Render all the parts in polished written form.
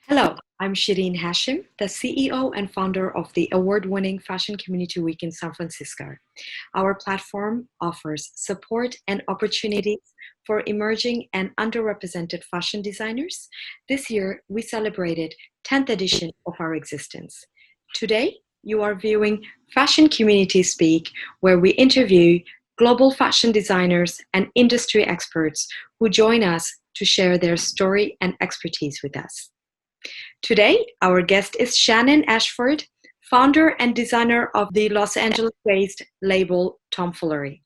Hello, I'm Shireen Hashim, the CEO and founder of the award-winning Fashion Community Week in San Francisco. Our platform offers support and opportunities for emerging and underrepresented fashion designers. This year, we celebrated 10th edition of our existence. Today, you are viewing Fashion Community Speak, where we interview global fashion designers and industry experts who join us to share their story and expertise with us. Today, our guest is Shannon Ashford, founder and designer of the Los Angeles-based label Tomfoolery.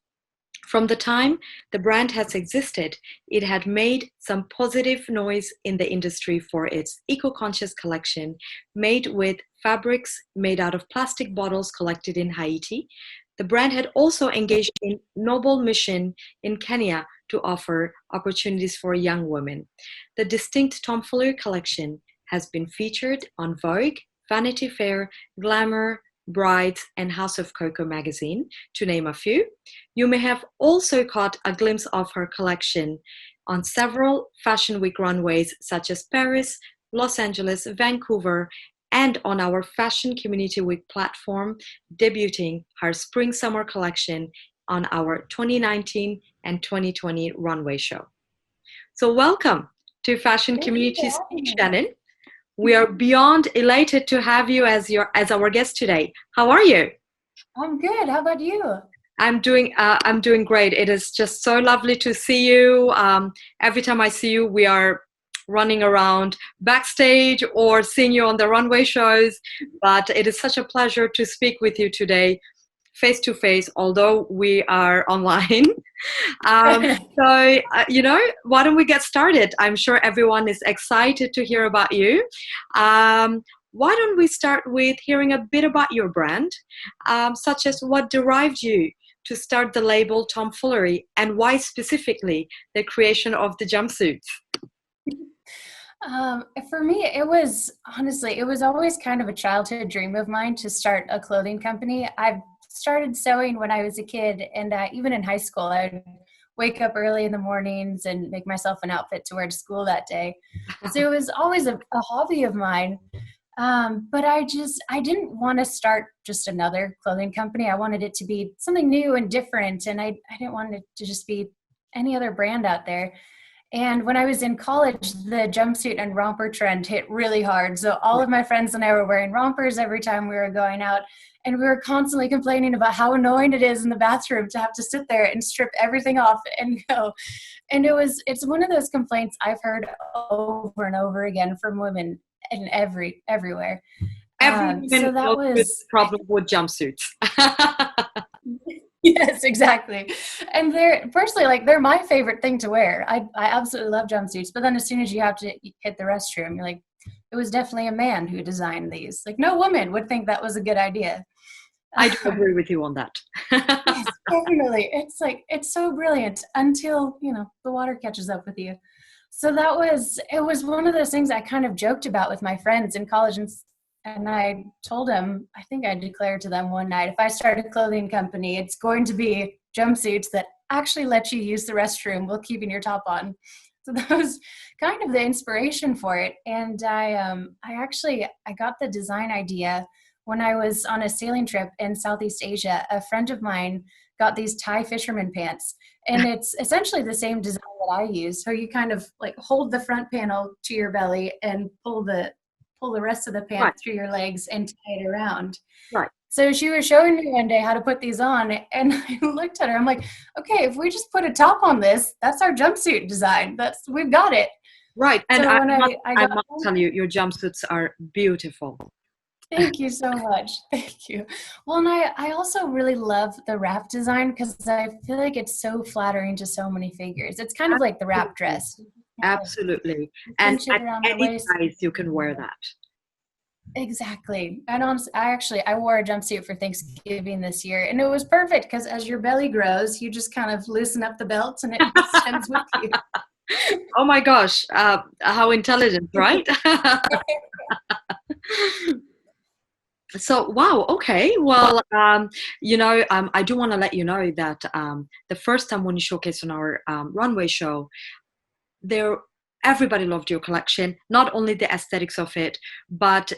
From the time the brand has existed, it had made some positive noise in the industry for its eco-conscious collection made with fabrics made out of plastic bottles collected in Haiti. The brand had also engaged in noble mission in Kenya to offer opportunities for young women. The distinct Tomfoolery collection has been featured on Vogue, Vanity Fair, Glamour, Brides, and House of Cocoa magazine, to name a few. You may have also caught a glimpse of her collection on several Fashion Week runways such as Paris, Los Angeles, Vancouver, and on our Fashion Community Week platform, debuting her Spring-Summer collection on our 2019 and 2020 runway show. So welcome to Fashion Community Speak, Shannon. We are beyond elated to have you as our guest today. How are you? I'm good. How about you? I'm doing great. It is just so lovely to see you. Every time I see you, we are running around backstage or seeing you on the runway shows. But it is such a pleasure to speak with you today, face to face, although we are online. Why don't we get started? I'm sure everyone is excited to hear about you. Why don't we start with hearing a bit about your brand, such as what derived you to start the label Tomfoolery and why specifically the creation of the jumpsuits? For me, it was always kind of a childhood dream of mine to start a clothing company. I've started sewing when I was a kid, and even in high school, I'd wake up early in the mornings and make myself an outfit to wear to school that day. So it was always a hobby of mine. But I didn't want to start just another clothing company. I wanted it to be something new and different, and I didn't want it to just be any other brand out there. And when I was in college, the jumpsuit and romper trend hit really hard. So all of my friends and I were wearing rompers every time we were going out. And we were constantly complaining about how annoying it is in the bathroom to have to sit there and strip everything off and go. And it's one of those complaints I've heard over and over again from women and everywhere. Every woman knows this problem with jumpsuits. Yes, exactly. And they're my favorite thing to wear. I absolutely love jumpsuits. But then as soon as you have to hit the restroom, you're like, it was definitely a man who designed these. Like, no woman would think that was a good idea. I do agree with you on that. Yes, definitely. It's so brilliant until, the water catches up with you. So it was one of those things I kind of joked about with my friends in college, and I told them, I think I declared to them one night, if I start a clothing company, it's going to be jumpsuits that actually let you use the restroom while keeping your top on. So that was kind of the inspiration for it. And I got the design idea when I was on a sailing trip in Southeast Asia. A friend of mine got these Thai fisherman pants, and it's essentially the same design that I use. So you kind of like hold the front panel to your belly and pull the rest of the pant through your legs and tie it around. Right. So she was showing me one day how to put these on, and I looked at her. I'm like, okay, if we just put a top on this, that's our jumpsuit design. We've got it. Right. And so I must tell you, your jumpsuits are beautiful. Thank you so much. Thank you. Well, and I also really love the wrap design because I feel like it's so flattering to so many figures. It's kind of like the wrap dress. Absolutely. And at any size you can wear that. Exactly. And honestly, I wore a jumpsuit for Thanksgiving this year, and it was perfect because as your belly grows, you just kind of loosen up the belt and it extends with you. Oh my gosh, how intelligent, right? So, wow, okay. Well, I do want to let you know that the first time when you showcased on our runway show, there everybody loved your collection, not only the aesthetics of it, but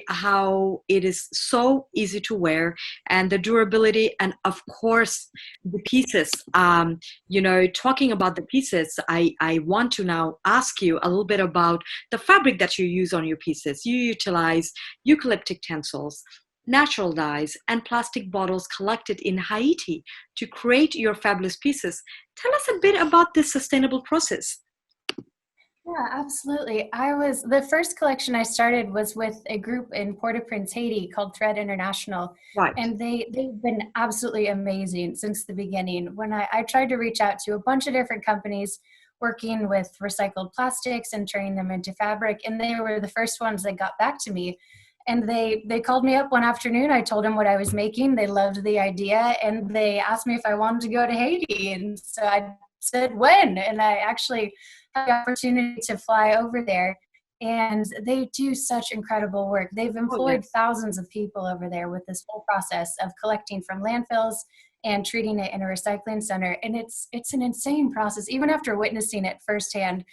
how it is so easy to wear, and the durability, and of course the pieces. Talking about the pieces, I want to now ask you a little bit about the fabric that you use on your pieces. You utilize eucalyptic tencels, natural dyes, and plastic bottles collected in Haiti to create your fabulous pieces. Tell us a bit about this sustainable process. Yeah, absolutely. The first collection I started was with a group in Port-au-Prince, Haiti called Thread International. Right. And they've been absolutely amazing since the beginning. When I tried to reach out to a bunch of different companies working with recycled plastics and turning them into fabric, and they were the first ones that got back to me. And they called me up one afternoon. I told them what I was making. They loved the idea, and they asked me if I wanted to go to Haiti. And so I said when, and I actually had the opportunity to fly over there. And they do such incredible work. They've employed thousands of people over there with this whole process of collecting from landfills and treating it in a recycling center. And it's an insane process. Even after witnessing it firsthand,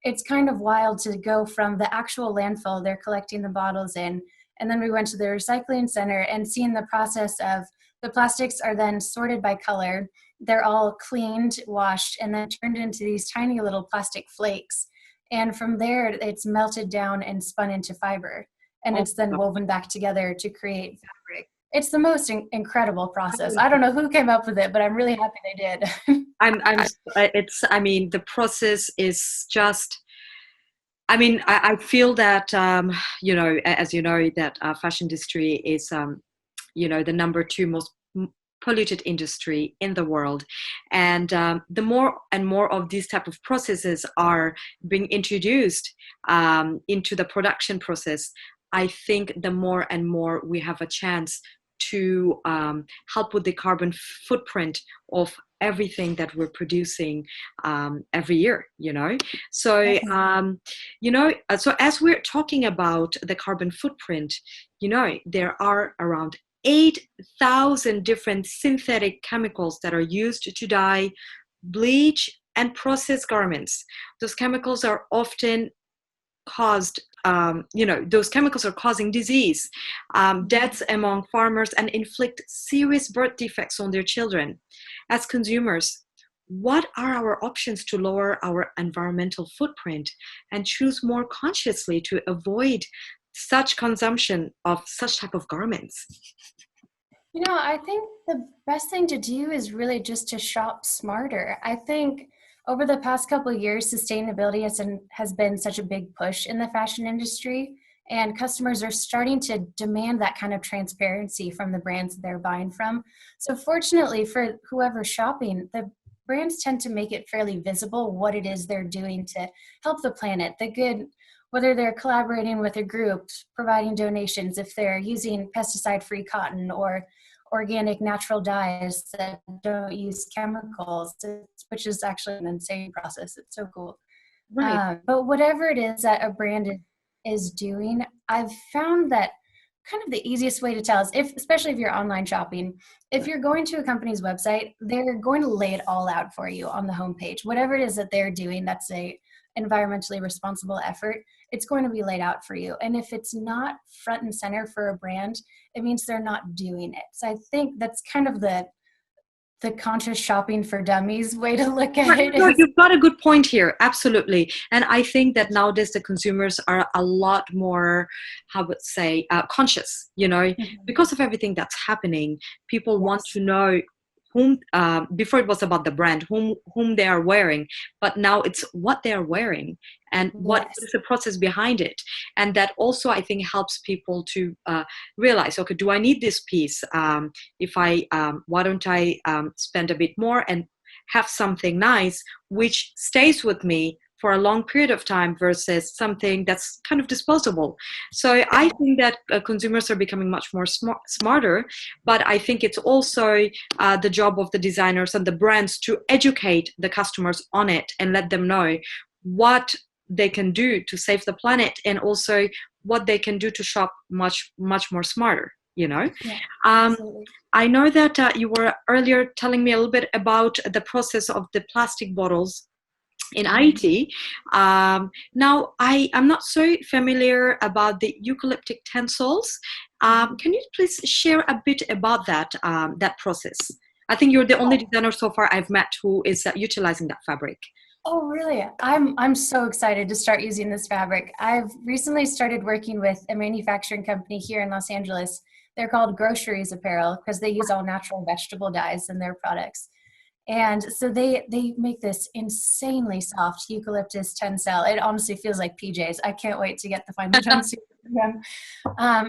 it's kind of wild to go from the actual landfill they're collecting the bottles in, and then we went to the recycling center and seeing the process of the plastics are then sorted by color. They're all cleaned, washed, and then turned into these tiny little plastic flakes. And from there, it's melted down and spun into fiber. And it's then woven back together to create fabric. It's the most incredible process. I don't know who came up with it, but I'm really happy they did. The process is just, I feel that, as you know, that fashion industry is, the number 2 most polluted industry in the world. And the more and more of these type of processes are being introduced into the production process, I think the more and more we have a chance to help with the carbon footprint of everything that we're producing every year, So, so as we're talking about the carbon footprint, there are around 8,000 different synthetic chemicals that are used to dye, bleach, and process garments. Those chemicals are often caused, those chemicals are causing disease, deaths among farmers, and inflict serious birth defects on their children. As consumers, what are our options to lower our environmental footprint and choose more consciously to avoid such consumption of such type of garments? I think the best thing to do is really just to shop smarter. I think over the past couple of years, sustainability has been such a big push in the fashion industry, and customers are starting to demand that kind of transparency from the brands that they're buying from. So fortunately for whoever's shopping, the brands tend to make it fairly visible what it is they're doing to help the planet, the good, whether they're collaborating with a group, providing donations, if they're using pesticide-free cotton or organic natural dyes that don't use chemicals, which is actually an insane process. It's so cool. Right. But whatever it is that a brand is doing, I've found that kind of the easiest way to tell is especially if you're online shopping, if you're going to a company's website, they're going to lay it all out for you on the homepage. Whatever it is that they're doing, that's a environmentally responsible effort, it's going to be laid out for you. And if it's not front and center for a brand, it means they're not doing it. So I think that's kind of the conscious shopping for dummies way to look at it. No, you've got a good point here. Absolutely. And I think that nowadays the consumers are a lot more, conscious, because of everything that's happening. People want to know whom, before it was about the brand, whom they are wearing, but now it's what they are wearing and what is the process behind it. And that also, I think, helps people to realize, okay, do I need this piece? Why don't I spend a bit more and have something nice, which stays with me for a long period of time versus something that's kind of disposable. So I think that consumers are becoming much more smarter, but I think it's also the job of the designers and the brands to educate the customers on it and let them know what they can do to save the planet and also what they can do to shop much, much more smarter. Yeah, I know that you were earlier telling me a little bit about the process of the plastic bottles in Haiti. Now, I'm not so familiar about the eucalyptic tencels. Can you please share a bit about that process? I think you're the only designer so far I've met who is utilizing that fabric. Oh, really? I'm so excited to start using this fabric. I've recently started working with a manufacturing company here in Los Angeles. They're called Groceries Apparel because they use all natural vegetable dyes in their products. And so they make this insanely soft eucalyptus tencel. It honestly feels like PJs. I can't wait to get the final jumpsuit from them.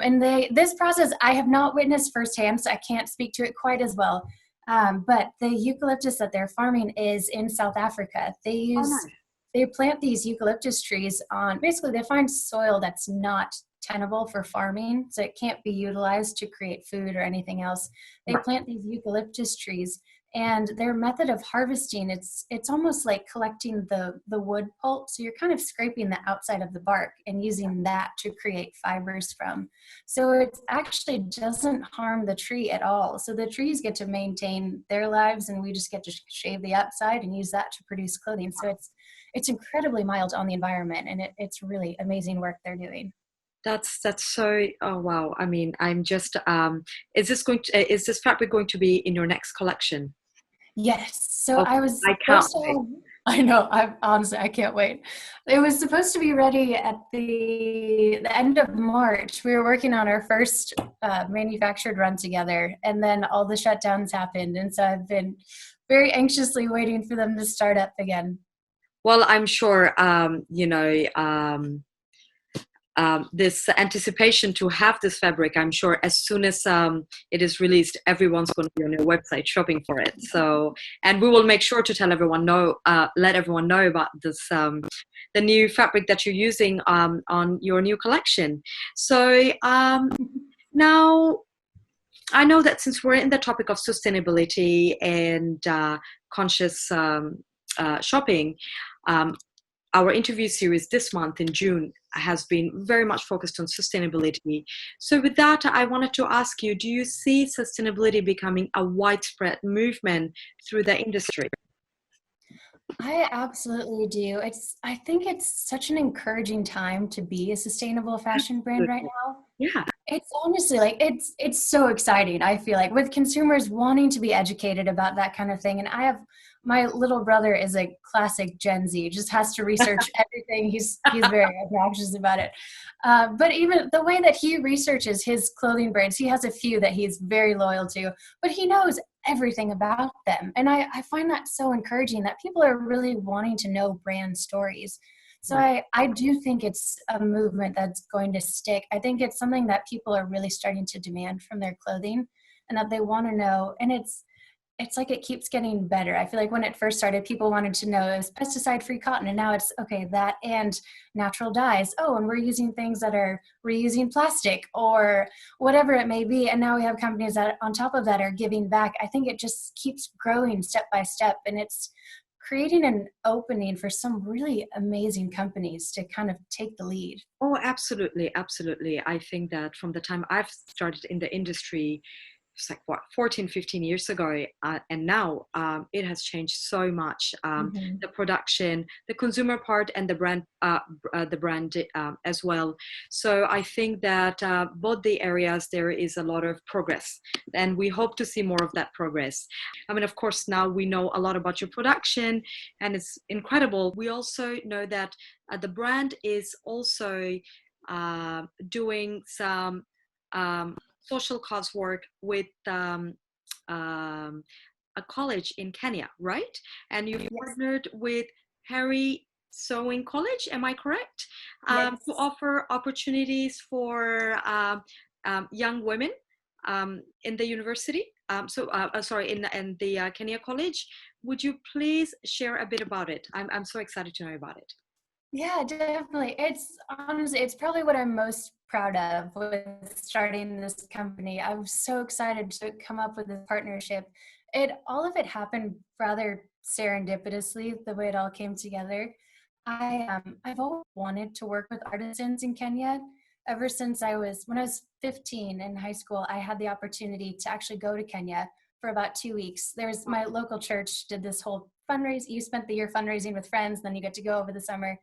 And this process I have not witnessed firsthand, so I can't speak to it quite as well. But the eucalyptus that they're farming is in South Africa. Oh, nice. They plant these eucalyptus trees on, basically they find soil that's not tenable for farming, so it can't be utilized to create food or anything else. They plant these eucalyptus trees, and their method of harvesting, it's almost like collecting the wood pulp. So you're kind of scraping the outside of the bark and using that to create fibers from. So it actually doesn't harm the tree at all. So the trees get to maintain their lives, and we just get to shave the outside and use that to produce clothing. So it's incredibly mild on the environment, and it's really amazing work they're doing. That's so, oh wow. I mean, I'm just is this fabric going to be in your next collection? Yes. So Okay, I was I can't supposed to wait. have, I know, I can't wait. It was supposed to be ready at the end of March. We were working on our first manufactured run together, and then all the shutdowns happened. And so I've been very anxiously waiting for them to start up again. Well, I'm sure this anticipation to have this fabric, I'm sure as soon as it is released, everyone's going to be on your website shopping for it. So, and we will make sure to let everyone know about this, the new fabric that you're using on your new collection. So now, I know that since we're in the topic of sustainability and conscious shopping, um, our interview series this month in June has been very much focused on sustainability. So, with that, I wanted to ask you, do you see sustainability becoming a widespread movement through the industry? I absolutely do. I think it's such an encouraging time to be a sustainable fashion brand right now. Yeah. It's honestly like it's so exciting. I feel like with consumers wanting to be educated about that kind of thing. And I have my little brother is a classic Gen Z, just has to research everything. He's very obnoxious about it. But even the way that he researches his clothing brands, he has a few that he's very loyal to, but he knows everything about them. And I find that so encouraging that people are really wanting to know brand stories. So I do think it's a movement that's going to stick. I think it's something that people are really starting to demand from their clothing and that they want to know. And it's like it keeps getting better. I feel like when it first started, people wanted to know it was pesticide-free cotton, and now it's okay, that and natural dyes. Oh, and we're using things that are reusing plastic or whatever it may be. And now we have companies that on top of that are giving back. I think it just keeps growing step by step, and it's creating an opening for some really amazing companies to kind of take the lead. Oh, absolutely, absolutely. I think that from the time I've started in the industry, it's like what, 14, 15 years ago, and now it has changed so much. Mhm. The production, the consumer part, and the brand as well. So I think that both the areas there is a lot of progress, and we hope to see more of that progress. I mean, of course, now we know a lot about your production, and it's incredible. We also know that the brand is also doing some social cause work with um, a college in Kenya, right? And you Yes. partnered with Harry Sewing College, am I correct? To Yes. offer opportunities for young women in the university. Sorry, in the Kenya College. Would you please share a bit about it? I'm so excited to know about it. Yeah, definitely. It's honestly, it's probably what I'm most proud of with starting this company. I was so excited to come up with this partnership. All of it happened rather serendipitously, the way it all came together. I've always wanted to work with artisans in Kenya. Ever since when I was 15 in high school, I had the opportunity to actually go to Kenya for about 2 weeks. There's my local church did this whole you spent the year fundraising with friends, then you get to go over the summer.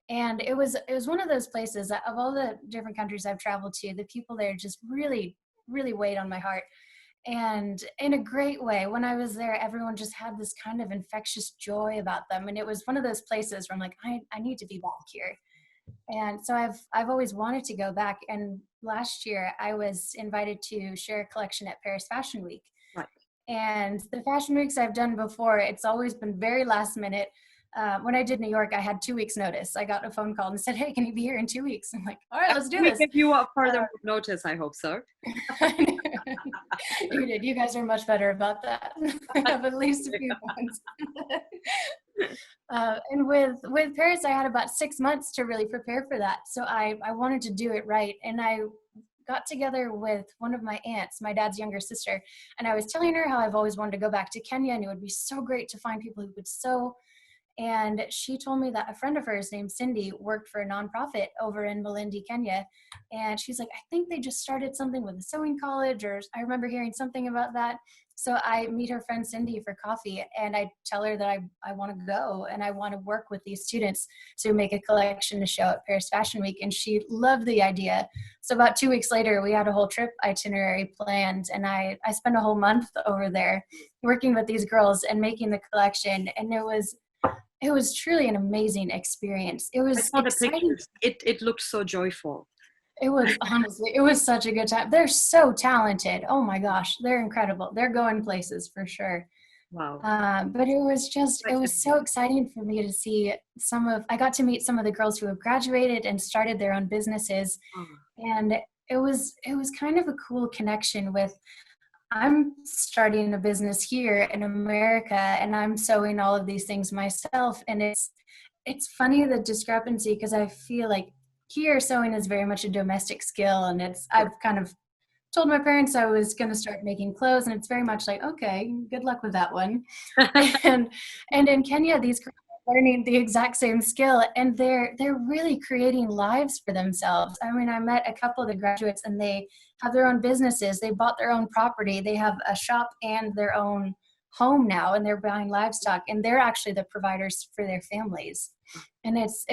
And it was one of those places that of all the different countries I've traveled to, the people there just really, really weighed on my heart. And in a great way. When I was there, everyone just had this kind of infectious joy about them. And it was one of those places where I'm like, I need to be back here. And so I've always wanted to go back. And last year I was invited to share a collection at Paris Fashion Week. Right. And the fashion weeks I've done before, it's always been very last minute. When I did New York, I had 2 weeks notice. I got a phone call and said, "Hey, can you be here in 2 weeks?" I'm like, "All right, let's do We this." give you a further notice, I hope so. You did. You guys are much better about that. I have at least a few months. And with Paris, I had about 6 months to really prepare for that. So I wanted to do it right. And I got together with one of my aunts, my dad's younger sister, and I was telling her how I've always wanted to go back to Kenya, and it would be so great to find people who would sew. And she told me that a friend of hers named Cindy worked for a nonprofit over in Malindi, Kenya. And she's like, I think they just started something with a sewing college, or I remember hearing something about that. So I meet her friend Cindy for coffee, and I tell her that I want to go and I want to work with these students to make a collection to show at Paris Fashion Week. And she loved the idea. So about 2 weeks later, we had a whole trip itinerary planned, and I spent a whole month over there working with these girls and making the collection. And it was truly an amazing experience. It was exciting. It looked so joyful. It was, honestly, it was such a good time. They're so talented. Oh my gosh, they're incredible. They're going places for sure. Wow. But it was so exciting for me to see I got to meet some of the girls who have graduated and started their own businesses. And it was kind of a cool connection with, I'm starting a business here in America and I'm sewing all of these things myself. And it's funny, the discrepancy, because I feel like here sewing is very much a domestic skill, and I've kind of told my parents I was going to start making clothes, and it's very much like, okay, good luck with that one. and in Kenya, these girls are learning the exact same skill, and they're really creating lives for themselves. I mean, I met a couple of the graduates, and they have their own businesses. They bought their own property. They have a shop and their own home now, and they're buying livestock, and they're actually the providers for their families. And it's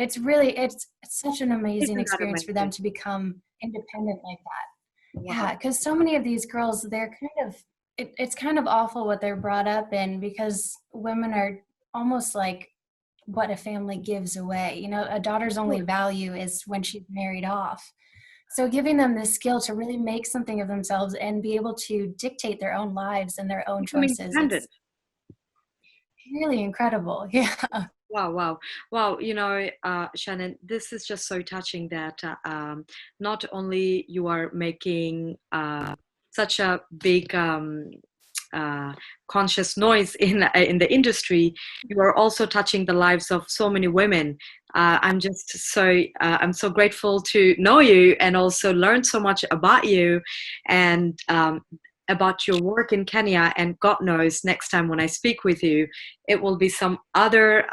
such an amazing experience for them to become independent like that. Wow. Yeah, because so many of these girls, they're kind of, it's kind of awful what they're brought up in, because women are almost like what a family gives away. You know, a daughter's only value is when she's married off. So giving them the skill to really make something of themselves and be able to dictate their own lives and their own choices, it's really incredible. Yeah. Wow. You know, Shannon, this is just so touching that not only you are making such a big conscious noise in the industry, you are also touching the lives of so many women. I'm so grateful to know you and also learn so much about you and about your work in Kenya. And God knows, next time when I speak with you, it will be some other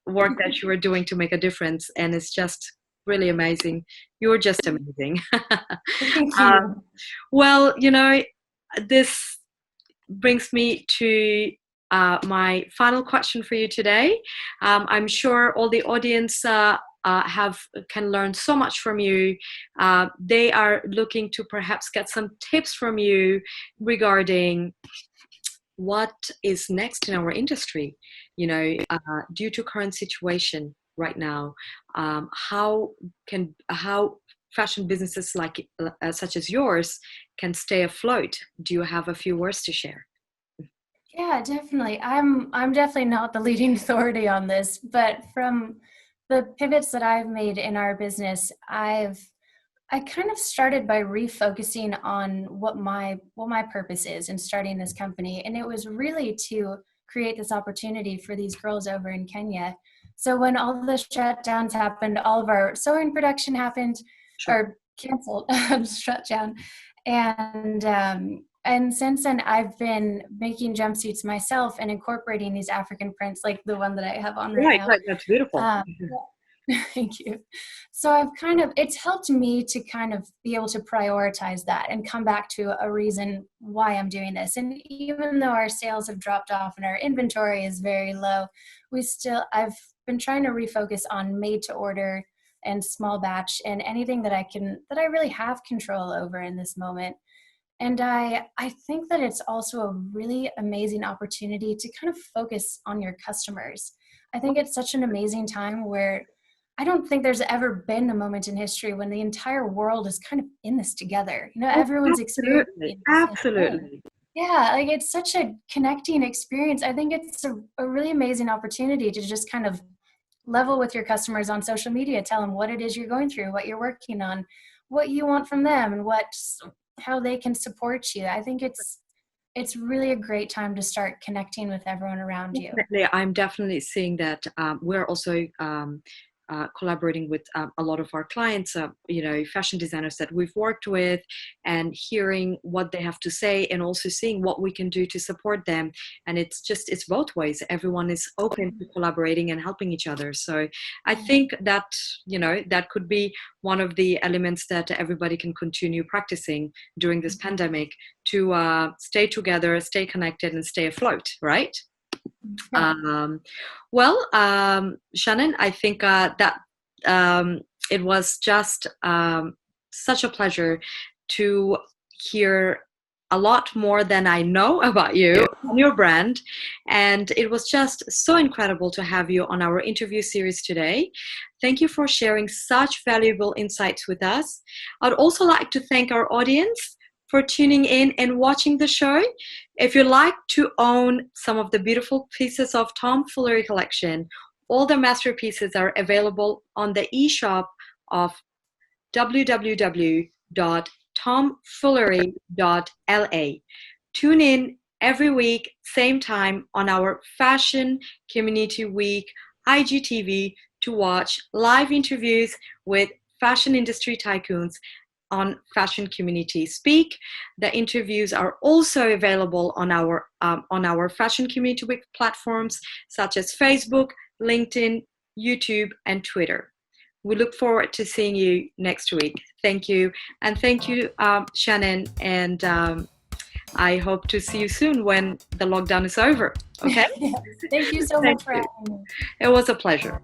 work that you are doing to make a difference. And it's just really amazing. You're just amazing. Thank you. Well, you know, this brings me to my final question for you today. I'm sure all the audience can learn so much from you. They are looking to perhaps get some tips from you regarding what is next in our industry. You know, due to current situation right now, how fashion businesses such as yours can stay afloat? Do you have a few words to share? Yeah, definitely. I'm definitely not the leading authority on this, but from the pivots that I've made in our business, I kind of started by refocusing on what my purpose is in starting this company. And it was really to create this opportunity for these girls over in Kenya. So when all the shutdowns happened, all of our sewing production happened, or canceled, shut down. And since then, I've been making jumpsuits myself and incorporating these African prints, like the one that I have on right now. Right, that's beautiful. Thank you. So it's helped me to kind of be able to prioritize that and come back to a reason why I'm doing this. And even though our sales have dropped off and our inventory is very low, I've been trying to refocus on made to order and small batch and anything that I really have control over in this moment. And I think that it's also a really amazing opportunity to kind of focus on your customers. I think it's such an amazing time where I don't think there's ever been a moment in history when the entire world is kind of in this together. You know, Oh, everyone's absolutely, experiencing the same thing. absolutely. Yeah, like it's such a connecting experience. I think it's a really amazing opportunity to just kind of level with your customers on social media, tell them what it is you're going through, what you're working on, what you want from them, and how they can support you. I think it's really a great time to start connecting with everyone around you. Definitely, I'm definitely seeing that. We're also collaborating with a lot of our clients, fashion designers that we've worked with, and hearing what they have to say, and also seeing what we can do to support them. And it's both ways. Everyone is open to collaborating and helping each other. So I think that, that could be one of the elements that everybody can continue practicing during this pandemic, to stay together, stay connected, and stay afloat, right? Yeah. Shannon, I think that it was just such a pleasure to hear a lot more than I know about you and your brand. And it was just so incredible to have you on our interview series today. Thank you for sharing such valuable insights with us. I'd also like to thank our audience for tuning in and watching the show. If you'd like to own some of the beautiful pieces of Tomfoolery collection, all the masterpieces are available on the eShop of www.tomfoolery.la. Tune in every week, same time, on our Fashion Community Week IGTV to watch live interviews with fashion industry tycoons on Fashion Community Speak. The interviews are also available on our Fashion Community Week platforms such as Facebook, LinkedIn, YouTube, and Twitter. We look forward to seeing you next week. Thank you. And thank you, Shannon. And I hope to see you soon when the lockdown is over. Okay? Yes. Thank you so much for having me. It was a pleasure.